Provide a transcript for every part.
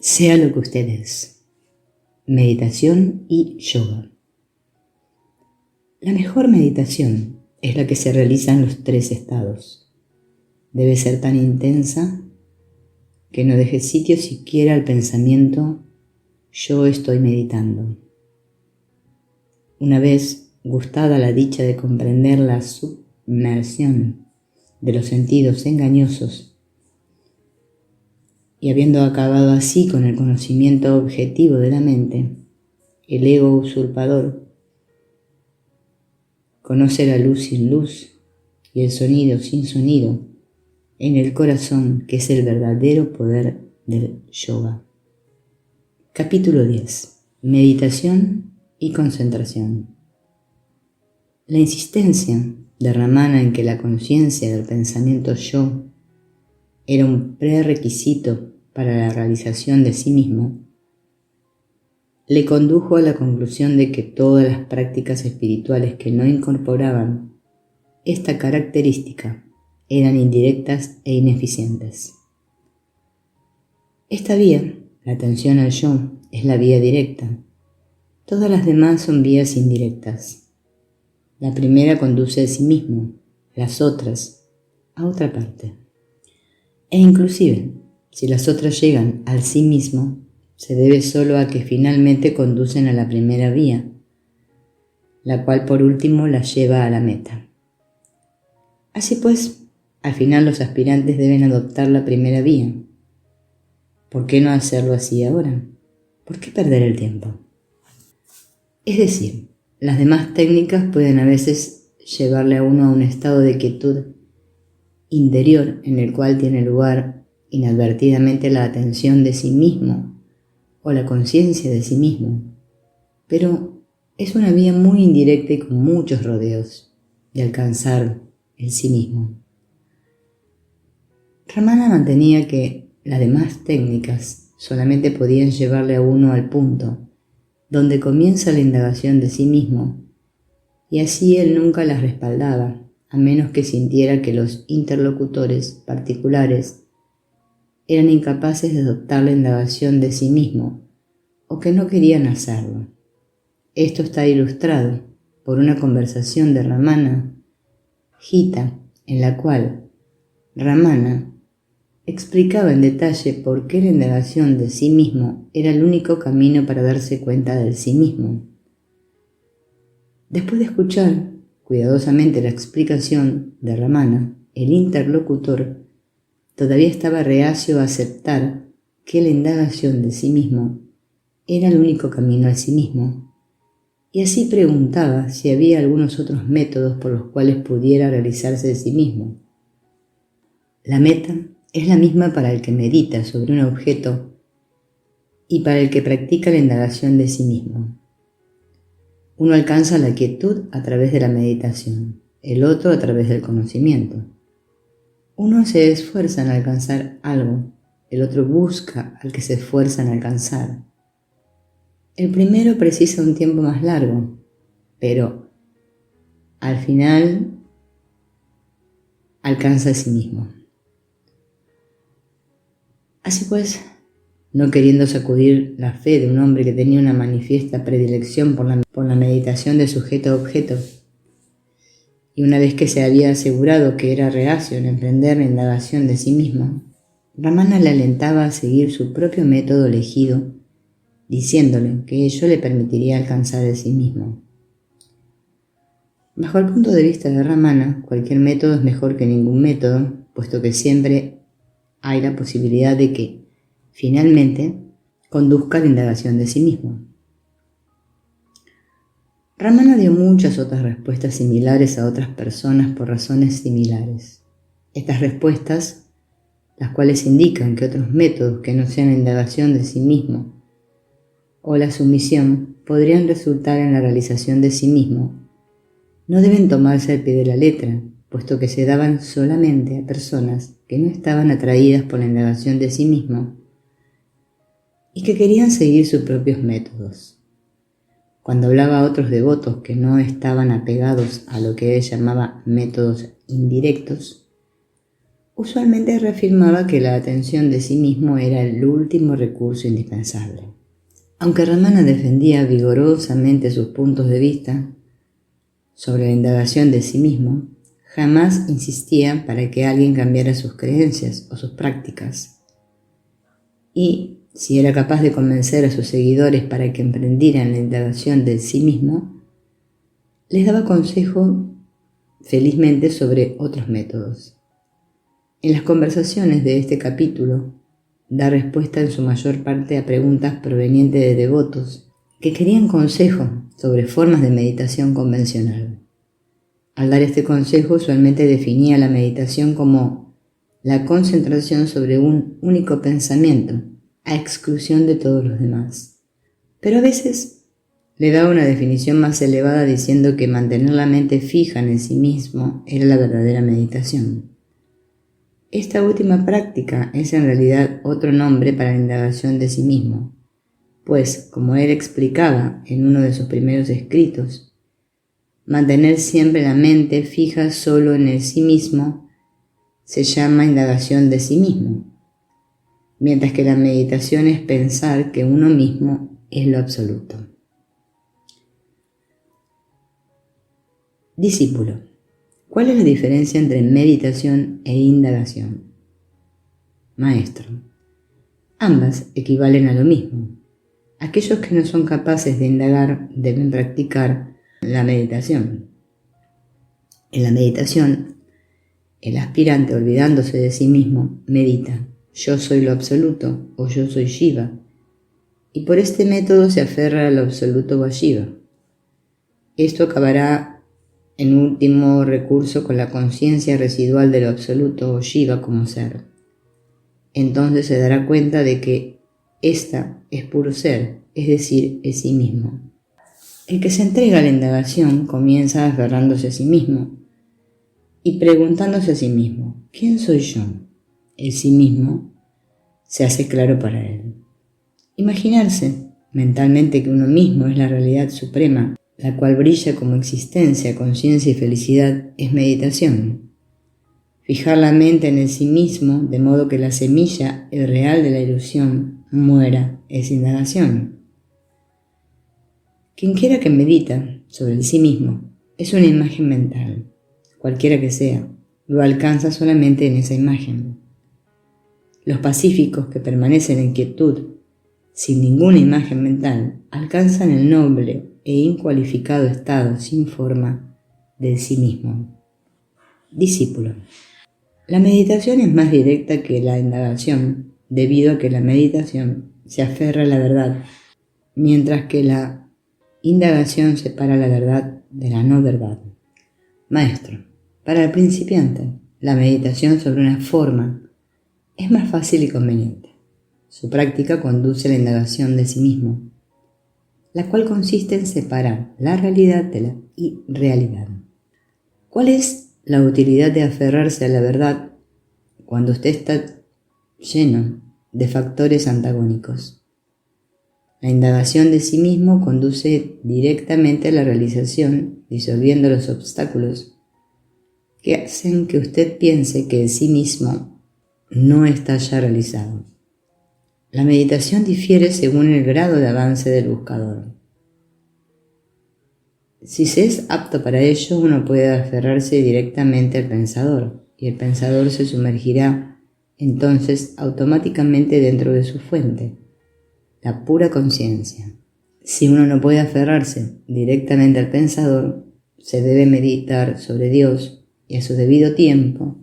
Sea lo que usted es. Meditación y yoga. La mejor meditación es la que se realiza en los 3 estados. Debe ser tan intensa que no deje sitio siquiera al pensamiento «yo estoy meditando». Una vez gustada la dicha de comprender la submersión de los sentidos engañosos y habiendo acabado así con el conocimiento objetivo de la mente, el ego usurpador conoce la luz sin luz y el sonido sin sonido en el corazón, que es el verdadero poder del yoga. Capítulo 10. Meditación y concentración. La insistencia de Ramana en que la conciencia del pensamiento yo era un prerequisito para la realización de sí mismo, le condujo a la conclusión de que todas las prácticas espirituales que no incorporaban esta característica eran indirectas e ineficientes. Esta vía, la atención al yo, es la vía directa. Todas las demás son vías indirectas. La primera conduce a sí mismo, las otras a otra parte. E inclusive, si las otras llegan al sí mismo, se debe solo a que finalmente conducen a la primera vía, la cual por último las lleva a la meta. Así pues, al final los aspirantes deben adoptar la primera vía. ¿Por qué no hacerlo así ahora? ¿Por qué perder el tiempo? Es decir, las demás técnicas pueden a veces llevarle a uno a un estado de quietud interior en el cual tiene lugar inadvertidamente la atención de sí mismo o la conciencia de sí mismo, pero es una vía muy indirecta y con muchos rodeos de alcanzar el sí mismo. Ramana mantenía que las demás técnicas solamente podían llevarle a uno al punto donde comienza la indagación de sí mismo, y así él nunca las respaldaba, a menos que sintiera que los interlocutores particulares eran incapaces de adoptar la indagación de sí mismo o que no querían hacerlo. Esto está ilustrado por una conversación de Ramana Gita, en la cual Ramana explicaba en detalle por qué la indagación de sí mismo era el único camino para darse cuenta del sí mismo. Después de escuchar cuidadosamente la explicación de Ramana, el interlocutor todavía estaba reacio a aceptar que la indagación de sí mismo era el único camino al sí mismo, y así preguntaba si había algunos otros métodos por los cuales pudiera realizarse de sí mismo. La meta es la misma para el que medita sobre un objeto y para el que practica la indagación de sí mismo. Uno alcanza la quietud a través de la meditación, el otro a través del conocimiento. Uno se esfuerza en alcanzar algo, el otro busca al que se esfuerza en alcanzar. El primero precisa un tiempo más largo, pero al final alcanza a sí mismo. Así pues, no queriendo sacudir la fe de un hombre que tenía una manifiesta predilección por la meditación de sujeto a objeto, y una vez que se había asegurado que era reacio en emprender la indagación de sí mismo, Ramana le alentaba a seguir su propio método elegido, diciéndole que ello le permitiría alcanzar el sí mismo. Bajo el punto de vista de Ramana, cualquier método es mejor que ningún método, puesto que siempre hay la posibilidad de que, finalmente, conduzca a la indagación de sí mismo. Ramana dio muchas otras respuestas similares a otras personas por razones similares. Estas respuestas, las cuales indican que otros métodos que no sean la indagación de sí mismo o la sumisión podrían resultar en la realización de sí mismo, no deben tomarse al pie de la letra, puesto que se daban solamente a personas que no estaban atraídas por la indagación de sí mismo y que querían seguir sus propios métodos. Cuando hablaba a otros devotos que no estaban apegados a lo que él llamaba métodos indirectos, usualmente reafirmaba que la atención de sí mismo era el último recurso indispensable. Aunque Ramana defendía vigorosamente sus puntos de vista sobre la indagación de sí mismo, jamás insistía para que alguien cambiara sus creencias o sus prácticas. Y, si era capaz de convencer a sus seguidores para que emprendieran la indagación de sí mismo, les daba consejo felizmente sobre otros métodos. En las conversaciones de este capítulo, da respuesta en su mayor parte a preguntas provenientes de devotos que querían consejo sobre formas de meditación convencional. Al dar este consejo, usualmente definía la meditación como la concentración sobre un único pensamiento, a exclusión de todos los demás. Pero a veces le daba una definición más elevada diciendo que mantener la mente fija en sí mismo era la verdadera meditación. Esta última práctica es en realidad otro nombre para la indagación de sí mismo, pues, como él explicaba en uno de sus primeros escritos, mantener siempre la mente fija solo en el sí mismo se llama indagación de sí mismo, mientras que la meditación es pensar que uno mismo es lo absoluto. Discípulo, ¿cuál es la diferencia entre meditación e indagación? Maestro, ambas equivalen a lo mismo. Aquellos que no son capaces de indagar deben practicar la meditación. En la meditación, el aspirante, olvidándose de sí mismo, medita: yo soy lo absoluto o yo soy Shiva, y por este método se aferra al absoluto o a Shiva. Esto acabará en último recurso con la conciencia residual de lo absoluto o Shiva como ser. Entonces se dará cuenta de que ésta es puro ser, es decir, es sí mismo. El que se entrega a la indagación comienza aferrándose a sí mismo y preguntándose a sí mismo: ¿quién soy yo? El sí mismo se hace claro para él. Imaginarse mentalmente que uno mismo es la realidad suprema, la cual brilla como existencia, conciencia y felicidad, es meditación. Fijar la mente en el sí mismo, de modo que la semilla, el real de la ilusión, muera, es indagación. Quienquiera que medita sobre el sí mismo es una imagen mental, cualquiera que sea, lo alcanza solamente en esa imagen. Los pacíficos que permanecen en quietud, sin ninguna imagen mental, alcanzan el noble e incualificado estado sin forma del sí mismo. Discípulo, la meditación es más directa que la indagación, debido a que la meditación se aferra a la verdad, mientras que la indagación separa la verdad de la no verdad. Maestro, para el principiante, la meditación sobre una forma es más fácil y conveniente. Su práctica conduce a la indagación de sí mismo, la cual consiste en separar la realidad de la irrealidad. ¿Cuál es la utilidad de aferrarse a la verdad cuando usted está lleno de factores antagónicos? La indagación de sí mismo conduce directamente a la realización, disolviendo los obstáculos que hacen que usted piense que el sí mismo no está ya realizado. La meditación difiere según el grado de avance del buscador. Si se es apto para ello, uno puede aferrarse directamente al pensador, y el pensador se sumergirá entonces automáticamente dentro de su fuente, la pura conciencia. Si uno no puede aferrarse directamente al pensador, se debe meditar sobre Dios, y a su debido tiempo,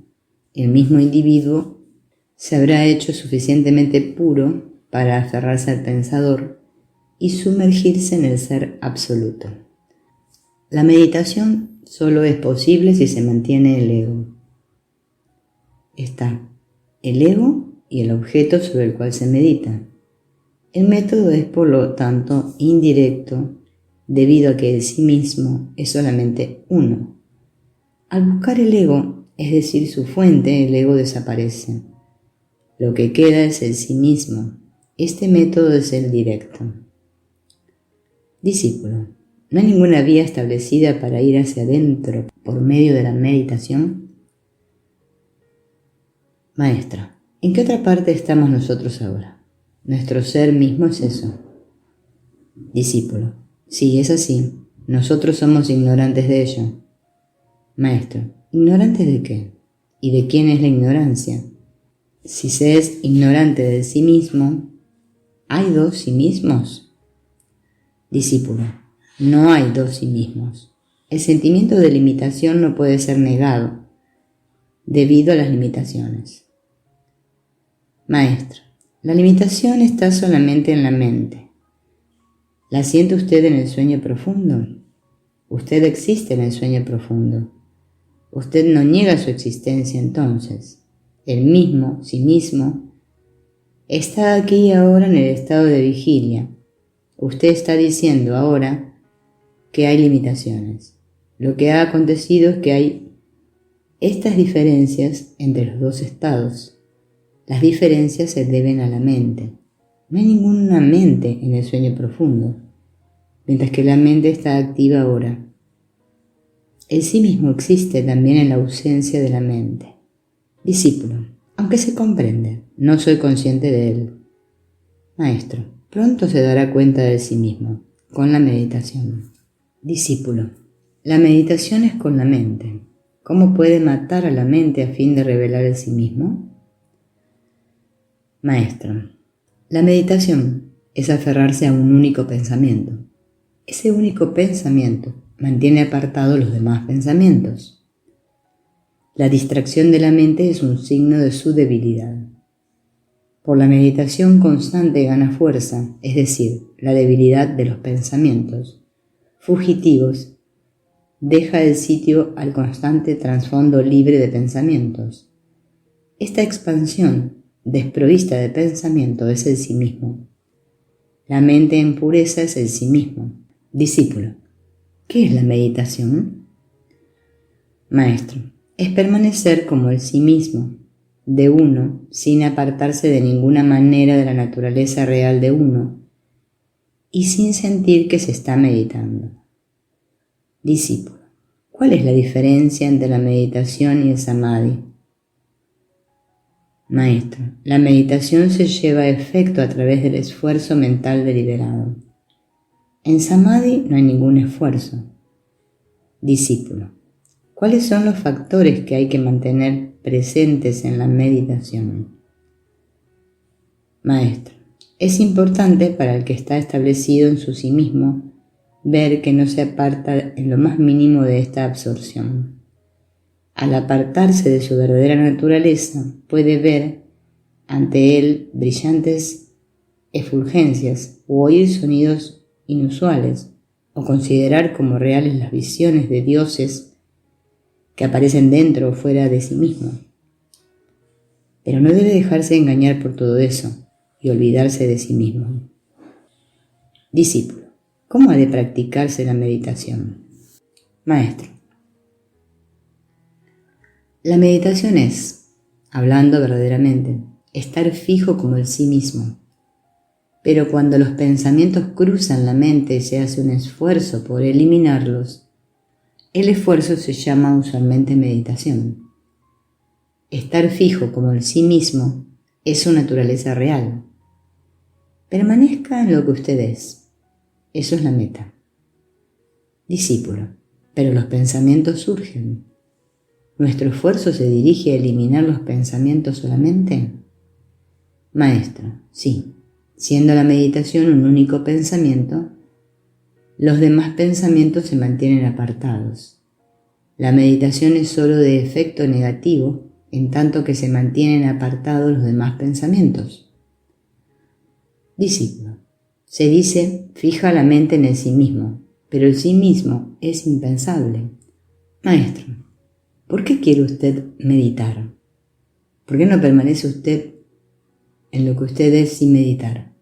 el mismo individuo se habrá hecho suficientemente puro para aferrarse al pensador y sumergirse en el ser absoluto. La meditación solo es posible si se mantiene el ego. Está el ego y el objeto sobre el cual se medita. El método es, por lo tanto, indirecto, debido a que el sí mismo es solamente uno. Al buscar el ego, es decir, su fuente, el ego desaparece. Lo que queda es el sí mismo. Este método es el directo. Discípulo, ¿no hay ninguna vía establecida para ir hacia adentro por medio de la meditación? Maestro, ¿en qué otra parte estamos nosotros ahora? Nuestro ser mismo es eso. Discípulo, sí, es así. Nosotros somos ignorantes de ello. Maestro, ¿ignorantes de qué? ¿Y de quién es la ignorancia? Si se es ignorante de sí mismo, ¿hay dos sí mismos? Discípulo, no hay dos sí mismos. El sentimiento de limitación no puede ser negado, debido a las limitaciones. Maestro, la limitación está solamente en la mente. ¿La siente usted en el sueño profundo? Usted existe en el sueño profundo. Usted no niega su existencia entonces. El mismo, sí mismo, está aquí y ahora en el estado de vigilia. Usted está diciendo ahora que hay limitaciones. Lo que ha acontecido es que hay estas diferencias entre los dos estados. Las diferencias se deben a la mente. No hay ninguna mente en el sueño profundo, mientras que la mente está activa ahora. El sí mismo existe también en la ausencia de la mente. Discípulo, aunque se comprende, no soy consciente de él. Maestro, pronto se dará cuenta de sí mismo, con la meditación. Discípulo, la meditación es con la mente. ¿Cómo puede matar a la mente a fin de revelar el sí mismo? Maestro, la meditación es aferrarse a un único pensamiento. Ese único pensamiento mantiene apartados los demás pensamientos. La distracción de la mente es un signo de su debilidad. Por la meditación constante gana fuerza, es decir, la debilidad de los pensamientos fugitivos deja el sitio al constante trasfondo libre de pensamientos. Esta expansión desprovista de pensamiento es el sí mismo. La mente en pureza es el sí mismo. Discípulo, ¿qué es la meditación? Maestro, es permanecer como el sí mismo, de uno, sin apartarse de ninguna manera de la naturaleza real de uno y sin sentir que se está meditando. Discípulo, ¿cuál es la diferencia entre la meditación y el samadhi? Maestro, la meditación se lleva a efecto a través del esfuerzo mental deliberado. En samadhi no hay ningún esfuerzo. Discípulo, ¿cuáles son los factores que hay que mantener presentes en la meditación? Maestro, es importante para el que está establecido en su sí mismo ver que no se aparta en lo más mínimo de esta absorción. Al apartarse de su verdadera naturaleza, puede ver ante él brillantes efulgencias o oír sonidos inusuales o considerar como reales las visiones de dioses que aparecen dentro o fuera de sí mismo. Pero no debe dejarse engañar por todo eso y olvidarse de sí mismo. Discípulo, ¿cómo ha de practicarse la meditación? Maestro, la meditación es, hablando verdaderamente, estar fijo como el sí mismo. Pero cuando los pensamientos cruzan la mente y se hace un esfuerzo por eliminarlos, el esfuerzo se llama usualmente meditación. Estar fijo como el sí mismo es su naturaleza real. Permanezca en lo que usted es. Eso es la meta. Discípulo, pero los pensamientos surgen. ¿Nuestro esfuerzo se dirige a eliminar los pensamientos solamente? Maestro, sí. Siendo la meditación un único pensamiento, los demás pensamientos se mantienen apartados. La meditación es sólo de efecto negativo, en tanto que se mantienen apartados los demás pensamientos. Discípulo, se dice, fija la mente en el sí mismo, pero el sí mismo es impensable. Maestro, ¿por qué quiere usted meditar? ¿Por qué no permanece usted en lo que usted es sin meditar?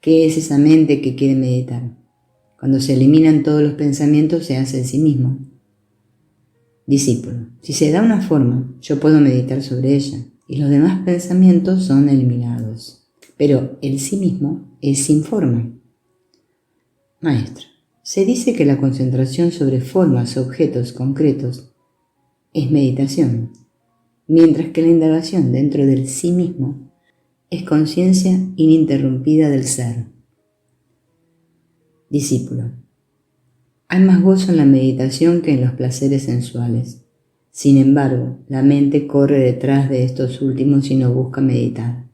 ¿Qué es esa mente que quiere meditar? Cuando se eliminan todos los pensamientos se hace el sí mismo. Discípulo, si se da una forma, yo puedo meditar sobre ella y los demás pensamientos son eliminados. Pero el sí mismo es sin forma. Maestro, se dice que la concentración sobre formas o objetos concretos es meditación. mientras que la indagación dentro del sí mismo es conciencia ininterrumpida del ser. Discípulo. Hay más gozo en la meditación que en los placeres sensuales. Sin embargo, la mente corre detrás de estos últimos y no busca meditar.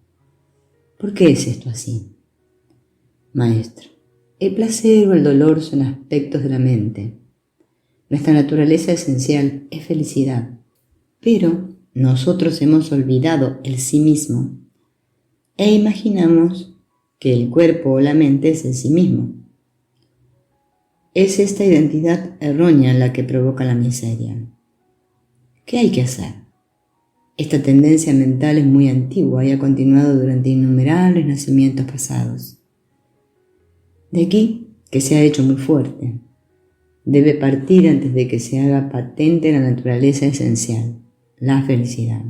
¿Por qué es esto así? Maestro, el placer o el dolor son aspectos de la mente. Nuestra naturaleza esencial es felicidad, pero nosotros hemos olvidado el sí mismo e imaginamos que el cuerpo o la mente es el sí mismo. Es esta identidad errónea la que provoca la miseria. ¿Qué hay que hacer? Esta tendencia mental es muy antigua y ha continuado durante innumerables nacimientos pasados. De aquí que se ha hecho muy fuerte. Debe partir antes de que se haga patente la naturaleza esencial, la felicidad.